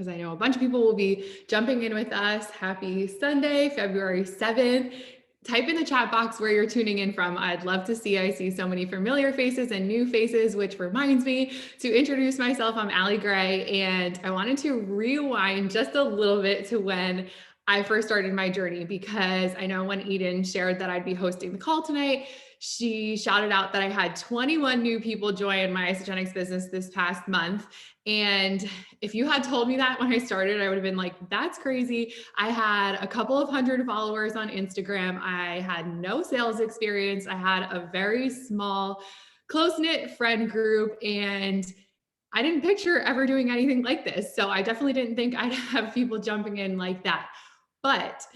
because I know a bunch of people will be jumping in with us. Happy Sunday, February 7th. Type in the chat box where you're tuning in from. I'd love to see. I see so many familiar faces and new faces, which reminds me to introduce myself. I'm Allie Gray, and I wanted to rewind just a little bit to when I first started my journey, because I know when Eden shared that I'd be hosting the call tonight, she shouted out that I had 21 new people join my Isagenix business this past month. And if you had told me that when I started, I would have been like, that's crazy. I had a couple of hundred followers on Instagram. I had no sales experience. I had a very small, close-knit friend group, and I didn't picture ever doing anything like this. So I definitely didn't think I'd have people jumping in like that. But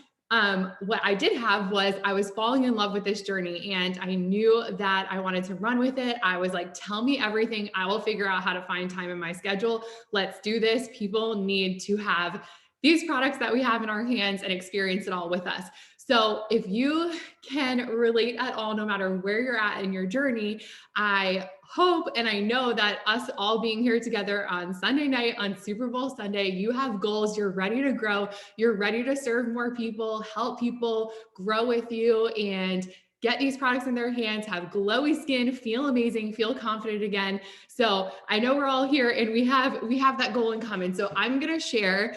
what I did have was I was falling in love with this journey, and I knew that I wanted to run with it. I was like, tell me everything. I will figure out how to find time in my schedule. Let's do this. People need to have these products that we have in our hands and experience it all with us. So if you can relate at all, no matter where you're at in your journey, I hope and I know that us all being here together on Sunday night, on Super Bowl Sunday, you have goals, you're ready to grow, you're ready to serve more people, help people grow with you, and get these products in their hands, have glowy skin, feel amazing, feel confident again. So I know we're all here and we have that goal in common. So I'm going to share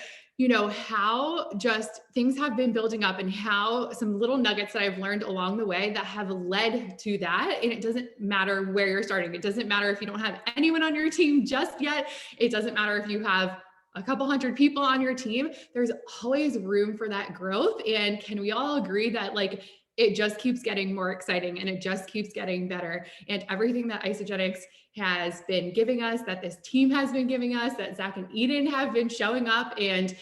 how just things have been building up and how some little nuggets that I've learned along the way that have led to that. And it doesn't matter where you're starting. It doesn't matter if you don't have anyone on your team just yet. It doesn't matter if you have a couple hundred people on your team. There's always room for that growth. And can we all agree that it just keeps getting more exciting and it just keeps getting better? And everything that Isagenix has been giving us, that this team has been giving us, that Zach and Eden have been showing up and,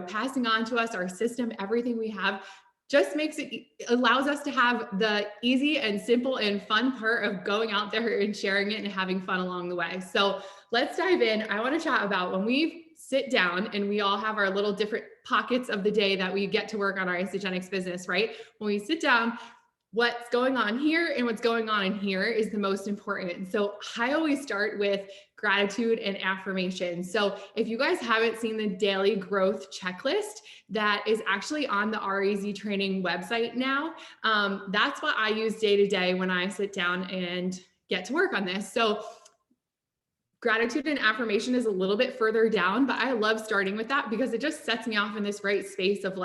passing on to us, our system, everything we have, just allows us to have the easy and simple and fun part of going out there and sharing it and having fun along the way. So let's dive in. I want to chat about when we sit down and we all have our little different pockets of the day that we get to work on our Isagenix business, right? When we sit down, what's going on here and what's going on in here is the most important. So I always start with gratitude and affirmation. So if you guys haven't seen the daily growth checklist that is actually on the REZ training website now, that's what I use day to day when I sit down and get to work on this. So gratitude and affirmation is a little bit further down, but I love starting with that because it just sets me off in this right space of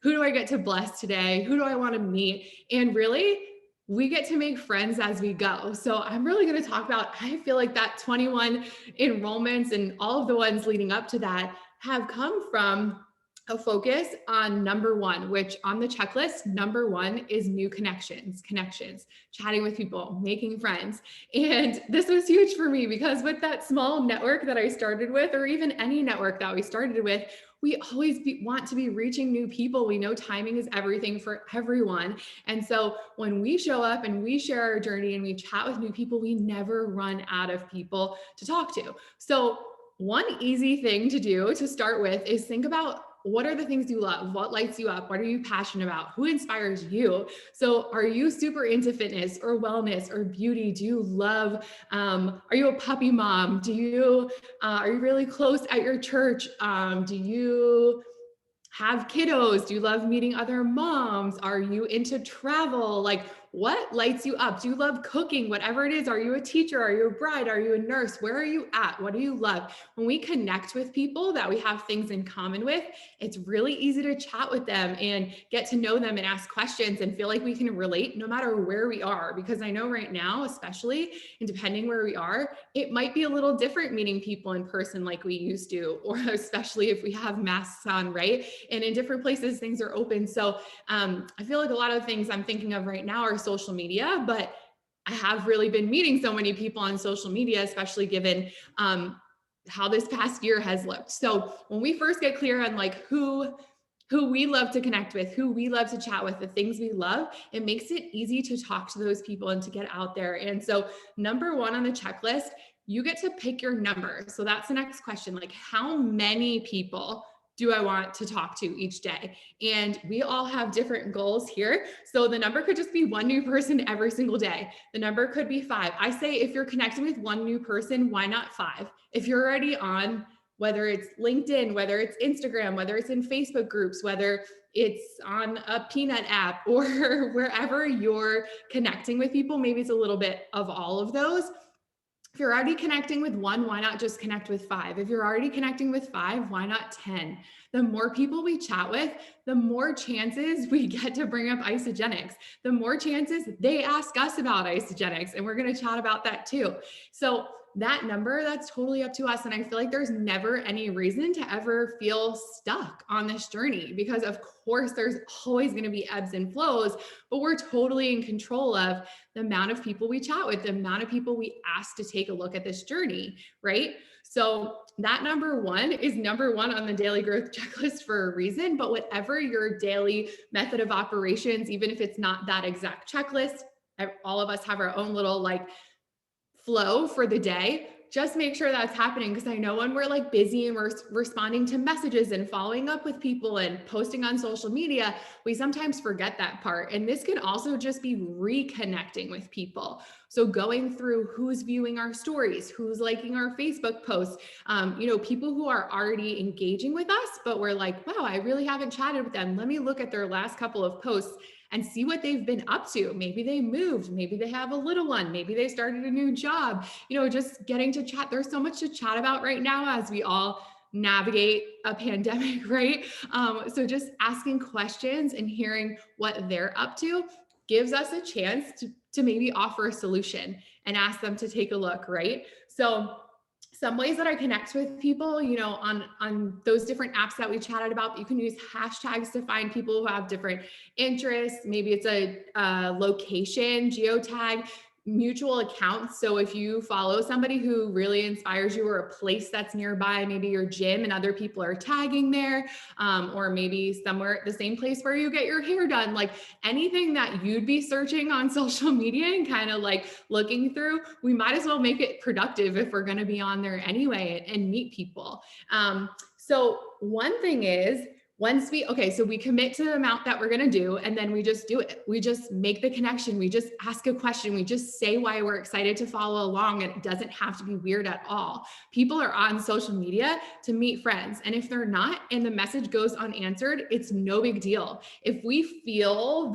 who do I get to bless today? Who do I want to meet? And really, we get to make friends as we go. So I'm really going to talk about, I feel like that 21 enrollments and all of the ones leading up to that have come from a focus on number one, which on the checklist, number one is new connections, chatting with people, making friends. And this was huge for me because with that small network that I started with, or even any network that we started with, we always want to be reaching new people. We know timing is everything for everyone. And so when we show up and we share our journey and we chat with new people, we never run out of people to talk to. So one easy thing to do to start with is think about, what are the things you love? What lights you up? What are you passionate about? Who inspires you? So are you super into fitness or wellness or beauty? Do you love, are you a puppy mom? Are you really close at your church? Do you have kiddos? Do you love meeting other moms? Are you into travel? What lights you up? Do you love cooking? Whatever it is, are you a teacher? Are you a bride? Are you a nurse? Where are you at? What do you love? When we connect with people that we have things in common with, it's really easy to chat with them and get to know them and ask questions and feel like we can relate no matter where we are. Because I know right now, especially, and depending where we are, it might be a little different meeting people in person like we used to, or especially if we have masks on, right? And in different places, things are open. So I feel like a lot of things I'm thinking of right now are social media, but I have really been meeting so many people on social media, especially given how this past year has looked. So when we first get clear on who we love to connect with, who we love to chat with, the things we love, it makes it easy to talk to those people and to get out there. And so number one on the checklist, you get to pick your number. So that's the next question. How many people do I want to talk to each day? And we all have different goals here. So the number could just be one new person every single day. The number could be 5. I say if you're connecting with one new person, why not 5? If you're already on whether it's LinkedIn, whether it's Instagram, whether it's in Facebook groups, whether it's on a Peanut app or wherever you're connecting with people. Maybe it's a little bit of all of those. If you're already connecting with one, why not just connect with five? If you're already connecting with five, why not 10? The more people we chat with, the more chances we get to bring up Isagenix, the more chances they ask us about Isagenix, and we're going to chat about that too. So that number, that's totally up to us. And I feel like there's never any reason to ever feel stuck on this journey, because of course there's always going to be ebbs and flows, but we're totally in control of the amount of people we chat with, the amount of people we ask to take a look at this journey, right? So that number one is number one on the daily growth checklist for a reason. But whatever your daily method of operations, even if it's not that exact checklist, all of us have our own little like flow for the day. Just make sure that's happening, because I know when we're like busy and we're responding to messages and following up with people and posting on social media, we sometimes forget that part. And this can also just be reconnecting with people. So going through who's viewing our stories, who's liking our Facebook posts, people who are already engaging with us, but we're like, wow, I really haven't chatted with them. Let me look at their last couple of posts and see what they've been up to. Maybe they moved, maybe they have a little one, maybe they started a new job, just getting to chat. There's so much to chat about right now as we all navigate a pandemic, right? So just asking questions and hearing what they're up to gives us a chance to maybe offer a solution and ask them to take a look, right? So some ways that I connect with people, on those different apps that we chatted about, you can use hashtags to find people who have different interests. Maybe it's a location, geotag, mutual accounts. So if you follow somebody who really inspires you, or a place that's nearby, maybe your gym and other people are tagging there, or maybe somewhere the same place where you get your hair done, like anything that you'd be searching on social media and kind of like looking through, we might as well make it productive if we're going to be on there anyway and meet people. So one thing is, so we commit to the amount that we're going to do, and then we just do it. We just make the connection. We just ask a question. We just say why we're excited to follow along. And it doesn't have to be weird at all. People are on social media to meet friends. And if they're not, and the message goes unanswered, it's no big deal. If we feel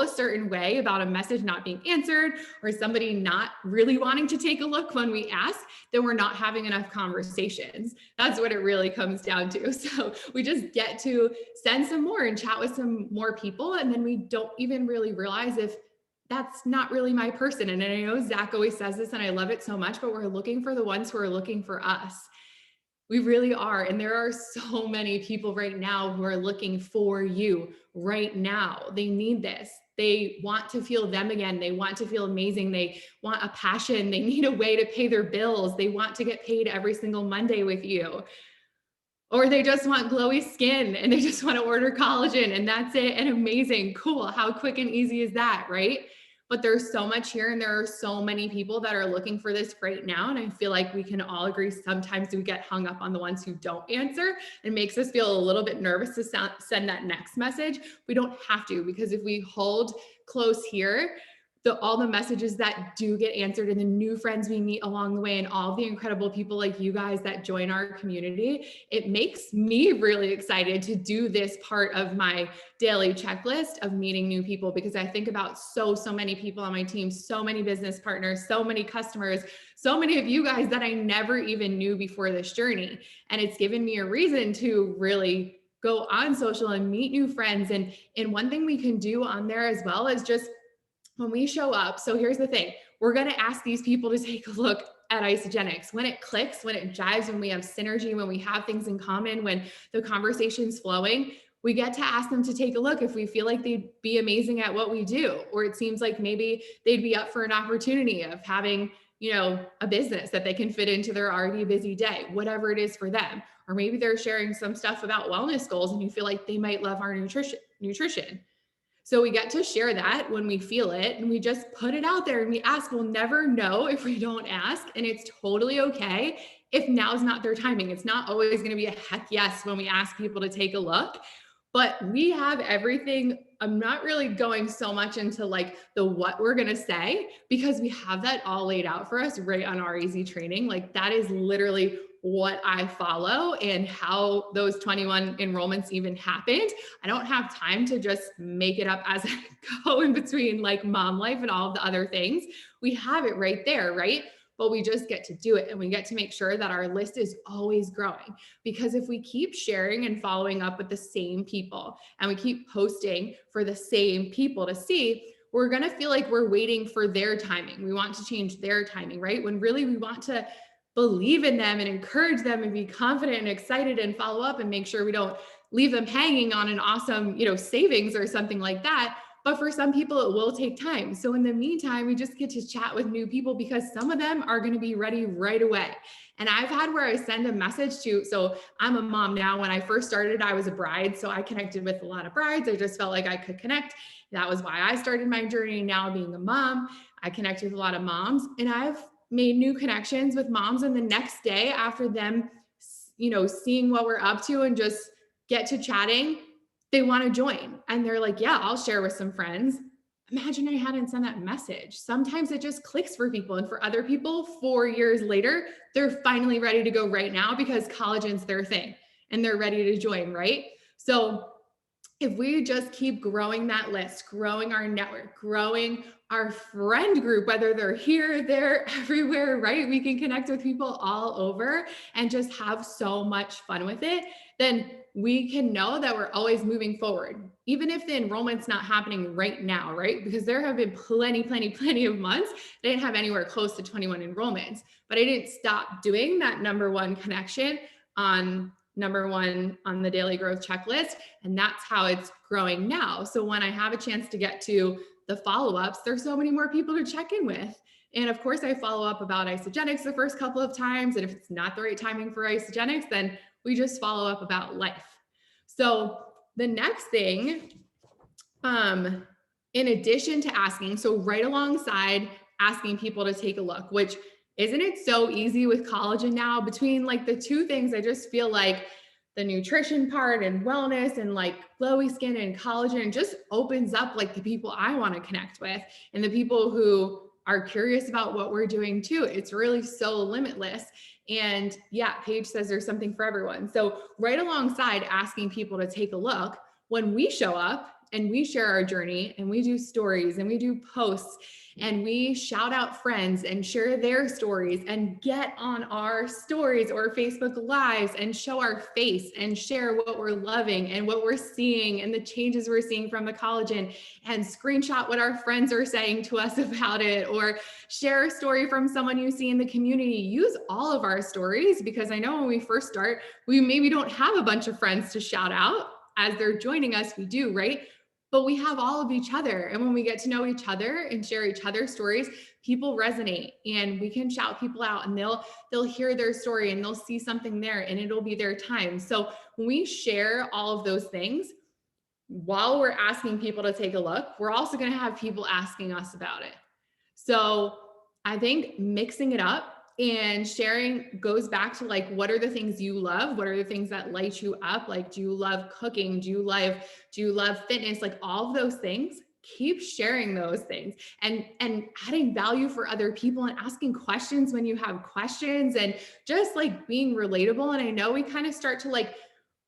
a certain way about a message not being answered, or somebody not really wanting to take a look when we ask, then we're not having enough conversations. That's what it really comes down to. So we just get to send some more and chat with some more people. And then we don't even really realize if that's not really my person. And I know Zach always says this, and I love it so much, but we're looking for the ones who are looking for us. We really are. And there are so many people right now who are looking for you right now. They need this. They want to feel them again. They want to feel amazing. They want a passion. They need a way to pay their bills. They want to get paid every single Monday with you. Or they just want glowy skin and they just want to order collagen, and that's it. And amazing, cool. How quick and easy is that, right? But there's so much here, and there are so many people that are looking for this right now. And I feel like we can all agree sometimes we get hung up on the ones who don't answer. It makes us feel a little bit nervous to send that next message. We don't have to, because if we hold close here, all the messages that do get answered, and the new friends we meet along the way, and all the incredible people like you guys that join our community, it makes me really excited to do this part of my daily checklist of meeting new people, because I think about so many people on my team, so many business partners, so many customers, so many of you guys that I never even knew before this journey. And it's given me a reason to really go on social and meet new friends. And one thing we can do on there as well is just when we show up. So here's the thing, we're going to ask these people to take a look at Isagenix. When it clicks, when it jives, when we have synergy, when we have things in common, when the conversation's flowing, we get to ask them to take a look if we feel like they'd be amazing at what we do, or it seems like maybe they'd be up for an opportunity of having, a business that they can fit into their already busy day, whatever it is for them. Or maybe they're sharing some stuff about wellness goals and you feel like they might love our nutrition. So we get to share that when we feel it, and we just put it out there and we ask. We'll never know if we don't ask, and it's totally okay if now's not their timing. It's not always going to be a heck yes when we ask people to take a look, but we have everything. I'm not really going so much into like the what we're going to say, because we have that all laid out for us right on our easy training. Like that is literally what I follow and how those 21 enrollments even happened. I don't have time to just make it up as I go in between like mom life and all of the other things. We have it right there, right? But we just get to do it, and we get to make sure that our list is always growing. Because if we keep sharing and following up with the same people and we keep posting for the same people to see, we're going to feel like we're waiting for their timing. We want to change their timing, right? When really we want to believe in them and encourage them and be confident and excited and follow up and make sure we don't leave them hanging on an awesome, savings or something like that. But for some people, it will take time. So in the meantime, we just get to chat with new people because some of them are going to be ready right away. And I've had where I send a message to, so I'm a mom now. When I first started, I was a bride. So I connected with a lot of brides. I just felt like I could connect. That was why I started my journey. Now being a mom, I connect with a lot of moms, and I've made new connections with moms. And the next day after them, seeing what we're up to and just get to chatting, they want to join. And they're like, yeah, I'll share with some friends. Imagine I hadn't sent that message. Sometimes it just clicks for people. And for other people, 4 years later, they're finally ready to go right now because collagen's their thing and they're ready to join, right? So if we just keep growing that list, growing our network, growing our friend group, whether they're here, there, everywhere, right? We can connect with people all over and just have so much fun with it. Then we can know that we're always moving forward, even if the enrollment's not happening right now, right? Because there have been plenty of months I didn't have anywhere close to 21 enrollments, but I didn't stop doing that number one connection on number one on the daily growth checklist. And that's how it's growing now. So when I have a chance to get to the follow-ups, there's so many more people to check in with. And of course, I follow up about Isagenix the first couple of times. And if it's not the right timing for Isagenix, then we just follow up about life. So the next thing, in addition to asking, so right alongside asking people to take a look, which isn't it so easy with collagen now? Between like the two things, I just feel like the nutrition part and wellness and like glowy skin and collagen just opens up like the people I want to connect with and the people who are curious about what we're doing too. It's really so limitless. And yeah, Paige says there's something for everyone. So right alongside asking people to take a look, when we show up and we share our journey and we do stories and we do posts and we shout out friends and share their stories and get on our stories or Facebook lives and show our face and share what we're loving and what we're seeing and the changes we're seeing from the collagen and screenshot what our friends are saying to us about it, or share a story from someone you see in the community. Use all of our stories, because I know when we first start, we maybe don't have a bunch of friends to shout out. As they're joining us, we do, right? But we have all of each other. And when we get to know each other and share each other's stories, people resonate, and we can shout people out, and they'll hear their story and they'll see something there, and it'll be their time. So when we share all of those things, while we're asking people to take a look, we're also going to have people asking us about it. So I think mixing it up and sharing goes back to like, what are the things you love? What are the things that light you up? Like, do you love cooking? Do you love fitness? Like all of those things, keep sharing those things and adding value for other people and asking questions when you have questions and just like being relatable. And I know we kind of start to like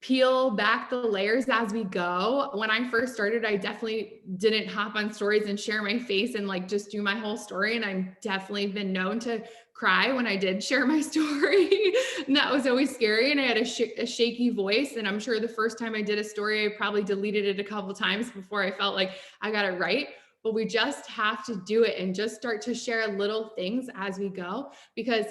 peel back the layers as we go. When I first started, I definitely didn't hop on stories and share my face and like just do my whole story. And I've definitely been known to cry when I did share my story. And that was always scary. And I had a shaky voice. And I'm sure the first time I did a story, I probably deleted it a couple of times before I felt like I got it right. But we just have to do it and just start to share little things as we go, because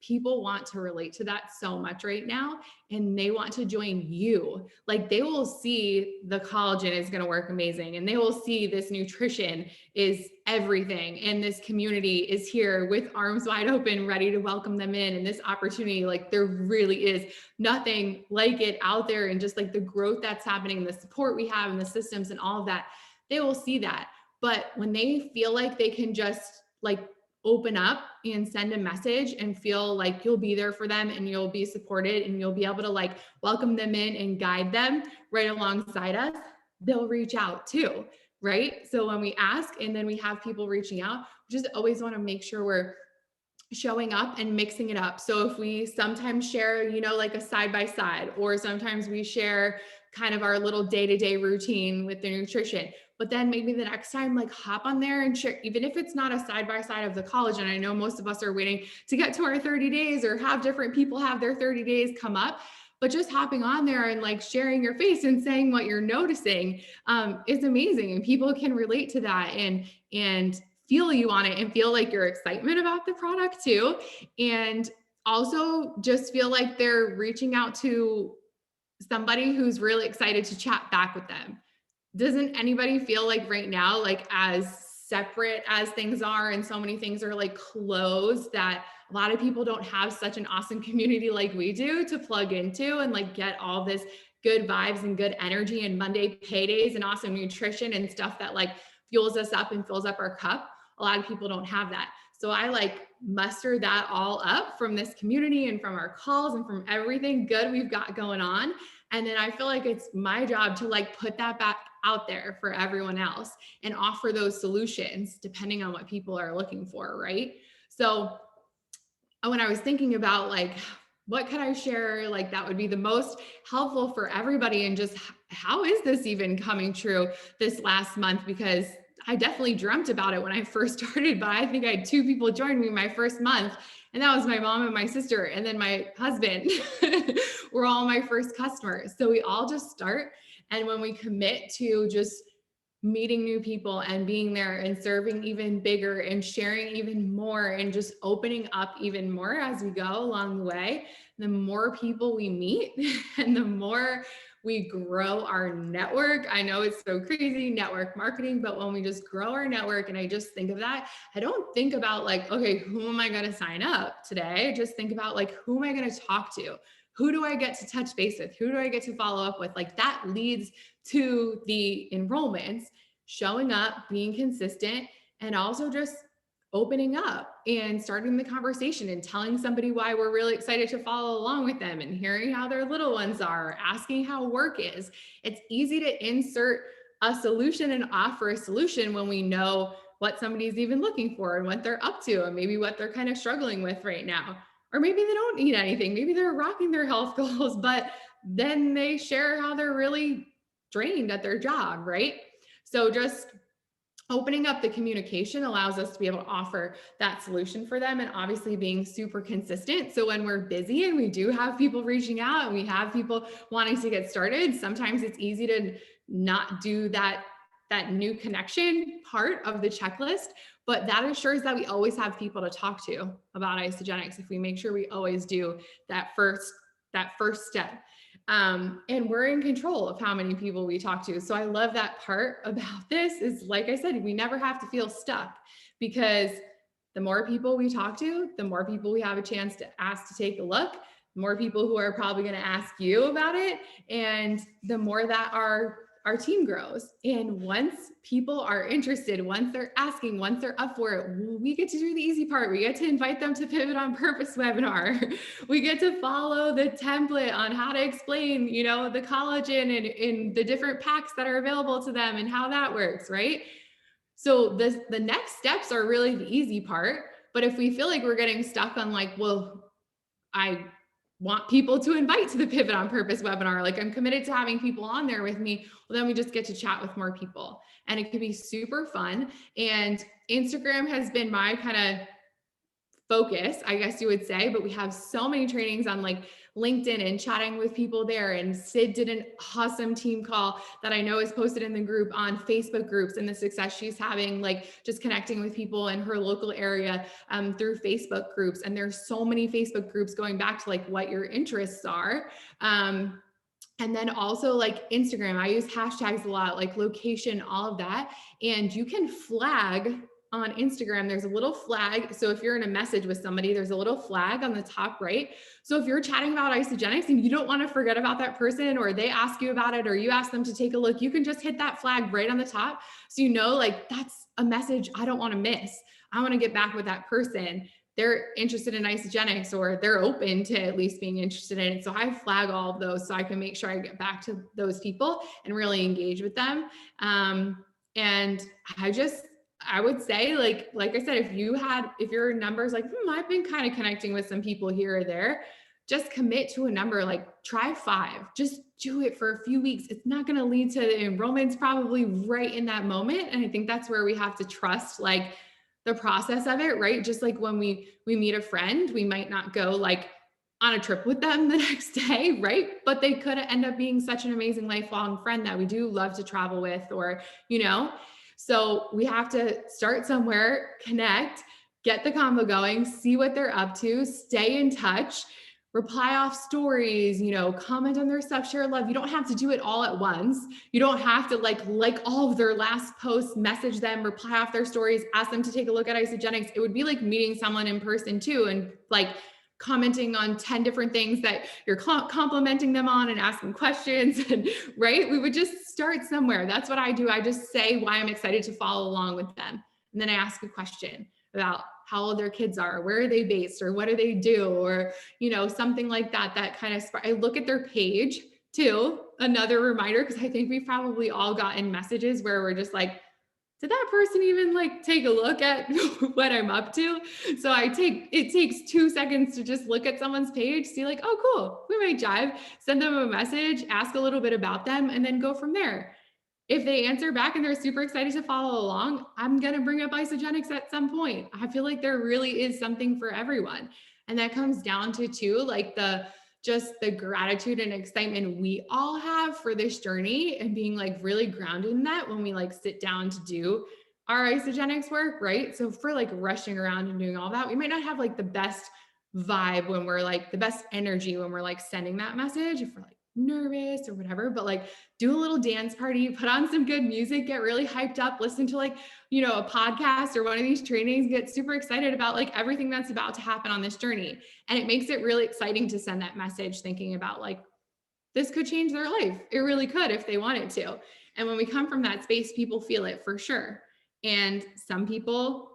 people want to relate to that so much right now, and they want to join you. Like they will see the collagen is going to work amazing, and they will see this nutrition is everything, and this community is here with arms wide open, ready to welcome them in. And this opportunity, like there really is nothing like it out there. And just like the growth that's happening and the support we have and the systems and all of that, they will see that. But when they feel like they can just like open up and send a message and feel like you'll be there for them and you'll be supported and you'll be able to like welcome them in and guide them right alongside us, they'll reach out too, right? So when we ask and then we have people reaching out, we just always want to make sure we're showing up and mixing it up. So if we sometimes share, like a side by side, or sometimes we share kind of our little day-to-day routine with the nutrition, but then maybe the next time, like hop on there and share, even if it's not a side by side of the college. And I know most of us are waiting to get to our 30 days or have different people have their 30 days come up, but just hopping on there and like sharing your face and saying what you're noticing is amazing. And people can relate to that and feel you on it and feel like your excitement about the product too. And also just feel like they're reaching out to somebody who's really excited to chat back with them. Doesn't anybody feel like right now, like as separate as things are and so many things are like closed, that a lot of people don't have such an awesome community like we do to plug into and like get all this good vibes and good energy and Monday paydays and awesome nutrition and stuff that like fuels us up and fills up our cup? A lot of people don't have that. So I like muster that all up from this community and from our calls and from everything good we've got going on. And then I feel like it's my job to like put that back out there for everyone else and offer those solutions depending on what people are looking for, right? So when I was thinking about like, what could I share like that would be the most helpful for everybody, and just how is this even coming true this last month? Because I definitely dreamt about it when I first started, but I think I had 2 people join me my first month, and that was my mom and my sister, and then my husband were all my first customers. So we all just start, and when we commit to just meeting new people and being there and serving even bigger and sharing even more and just opening up even more as we go along the way, the more people we meet and the more we grow our network. I know it's so crazy, network marketing, but when we just grow our network, and I just think of that, I don't think about like, okay, who am I going to sign up today? I just think about like, who am I going to talk to? Who do I get to touch base with? Who do I get to follow up with? Like that leads to the enrollments, showing up, being consistent, and also just opening up and starting the conversation and telling somebody why we're really excited to follow along with them and hearing how their little ones are, asking how work is. It's easy to insert a solution and offer a solution when we know what somebody's even looking for and what they're up to and maybe what they're kind of struggling with right now. Or maybe they don't need anything. Maybe they're rocking their health goals, but then they share how they're really drained at their job, right? So just opening up the communication allows us to be able to offer that solution for them, and obviously being super consistent. So when we're busy and we do have people reaching out and we have people wanting to get started, sometimes it's easy to not do that new connection part of the checklist, but that assures that we always have people to talk to about Isagenix if we make sure we always do that first step. And we're in control of how many people we talk to. So I love that part about this is, like I said, we never have to feel stuck, because the more people we talk to, the more people we have a chance to ask to take a look, the more people who are probably going to ask you about it, and the more that our team grows. And once people are interested, once they're asking, once they're up for it, we get to do the easy part. We get to invite them to Pivot on Purpose webinar. We get to follow the template on how to explain, the collagen and the different packs that are available to them and how that works, right? So the next steps are really the easy part. But if we feel like we're getting stuck on like, well, I want people to invite to the Pivot on Purpose webinar, like I'm committed to having people on there with me, well, then we just get to chat with more people, and it can be super fun. And Instagram has been my kind of focus, I guess you would say, but we have so many trainings on like LinkedIn and chatting with people there. And Sid did an awesome team call that I know is posted in the group on Facebook groups, and the success she's having, like just connecting with people in her local area through Facebook groups. And there's so many Facebook groups going back to like what your interests are. And then also like Instagram, I use hashtags a lot, like location, all of that. And you can flag on Instagram, there's a little flag. So if you're in a message with somebody, there's a little flag on the top right. So if you're chatting about Isagenix and you don't want to forget about that person, or they ask you about it, or you ask them to take a look, you can just hit that flag right on the top. So like that's a message I don't want to miss. I want to get back with that person. They're interested in Isagenix, or they're open to at least being interested in it. So I flag all of those so I can make sure I get back to those people and really engage with them. And I would say, like I said, if your number's like, I've been kind of connecting with some people here or there, just commit to a number, like try 5, just do it for a few weeks. It's not going to lead to the enrollments probably right in that moment. And I think that's where we have to trust like the process of it, right? Just like when we meet a friend, we might not go like on a trip with them the next day, right? But they could end up being such an amazing lifelong friend that we do love to travel with, or, so we have to start somewhere, connect, get the combo going, see what they're up to, stay in touch, reply off stories, comment on their stuff, share love. You don't have to do it all at once. You don't have to like all of their last posts, message them, reply off their stories, ask them to take a look at Isagenix. It would be like meeting someone in person too, and like commenting on 10 different things that you're complimenting them on and asking questions, and right, we would just start somewhere. That's what I do. I just say why I'm excited to follow along with them, and then I ask a question about how old their kids are, where are they based, or what do they do, or something like that. That kind of I look at their page too, another reminder, because I think we've probably all gotten messages where we're just like, did that person even like take a look at what I'm up to? So it takes 2 seconds to just look at someone's page, see like, oh, cool, we might jive, send them a message, ask a little bit about them, and then go from there. If they answer back and they're super excited to follow along, I'm going to bring up Isagenix at some point. I feel like there really is something for everyone. And that comes down to too, like just the gratitude and excitement we all have for this journey, and being like really grounded in that when we like sit down to do our Isagenix work, right? So if we're like rushing around and doing all that, we might not have like the best vibe when we're like the best energy when we're like sending that message, if we're like nervous or whatever. But like do a little dance party, put on some good music, get really hyped up, listen to like, a podcast or one of these trainings, get super excited about like everything that's about to happen on this journey. And it makes it really exciting to send that message thinking about like, this could change their life. It really could if they wanted to. And when we come from that space, people feel it for sure. And some people,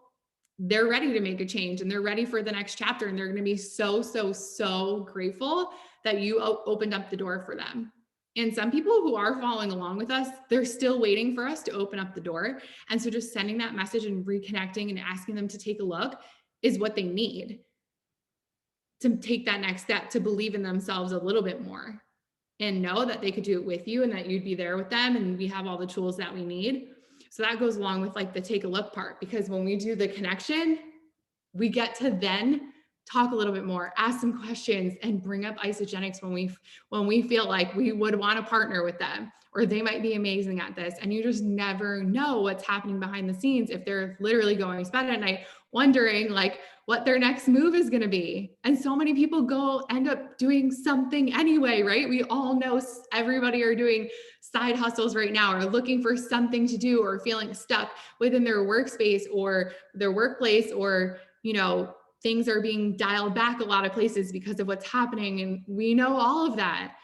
they're ready to make a change and they're ready for the next chapter. And they're going to be so, so, so grateful that you opened up the door for them. And some people who are following along with us, they're still waiting for us to open up the door. And so just sending that message and reconnecting and asking them to take a look is what they need to take that next step, to believe in themselves a little bit more and know that they could do it with you and that you'd be there with them. And we have all the tools that we need. So that goes along with like the take a look part, because when we do the connection, we get to then talk a little bit more, ask some questions, and bring up Isagenix when we feel like we would want to partner with them, or they might be amazing at this. And you just never know what's happening behind the scenes if they're literally going to bed at night wondering like what their next move is going to be. And so many people end up doing something anyway, right? We all know everybody are doing side hustles right now, or looking for something to do, or feeling stuck within their workspace or their workplace, or, things are being dialed back a lot of places because of what's happening. And we know all of that.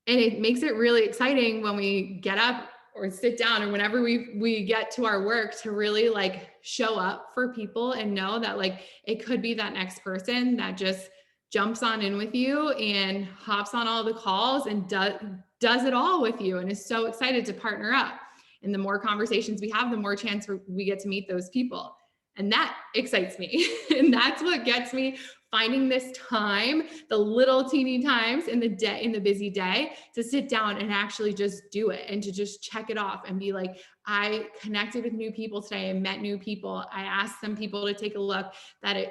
And it makes it really exciting when we get up or sit down, or whenever we get to our work, to really like show up for people and know that like it could be that next person that just jumps on in with you and hops on all the calls and does it all with you and is so excited to partner up. And the more conversations we have, the more chance we get to meet those people. And that excites me. And that's what gets me, finding this time, the little teeny times in the day, in the busy day, to sit down and actually just do it, and to just check it off and be like, I connected with new people today. I met new people. I asked some people to take a look,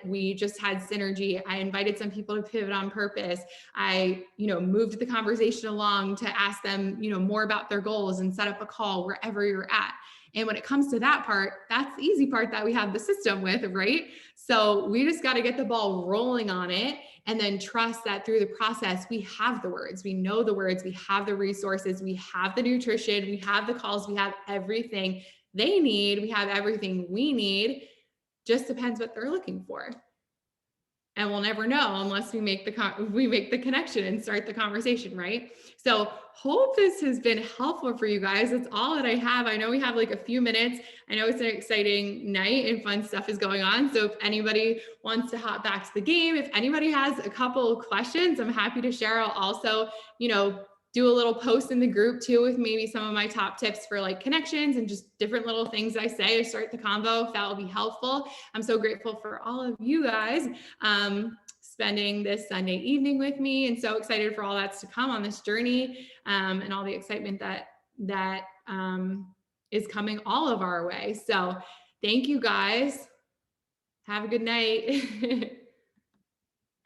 we just had synergy. I invited some people to pivot on purpose. I, moved the conversation along to ask them, more about their goals, and set up a call wherever you're at. And when it comes to that part, that's the easy part that we have the system with, right? So we just got to get the ball rolling on it, and then trust that through the process, we have the words, we know the words, we have the resources, we have the nutrition, we have the calls, we have everything they need, we have everything we need. Just depends what they're looking for. And we'll never know unless we make the connection and start the conversation, right? So hope this has been helpful for you guys. That's all that I have. I know we have like a few minutes. I know it's an exciting night and fun stuff is going on. So if anybody wants to hop back to the game, if anybody has a couple of questions, I'm happy to share. I'll also, do a little post in the group too with maybe some of my top tips for like connections and just different little things I say to start the convo, if that will be helpful. I'm so grateful for all of you guys spending this Sunday evening with me, and so excited for all that's to come on this journey, and all the excitement that is coming all of our way. So thank you guys. Have a good night.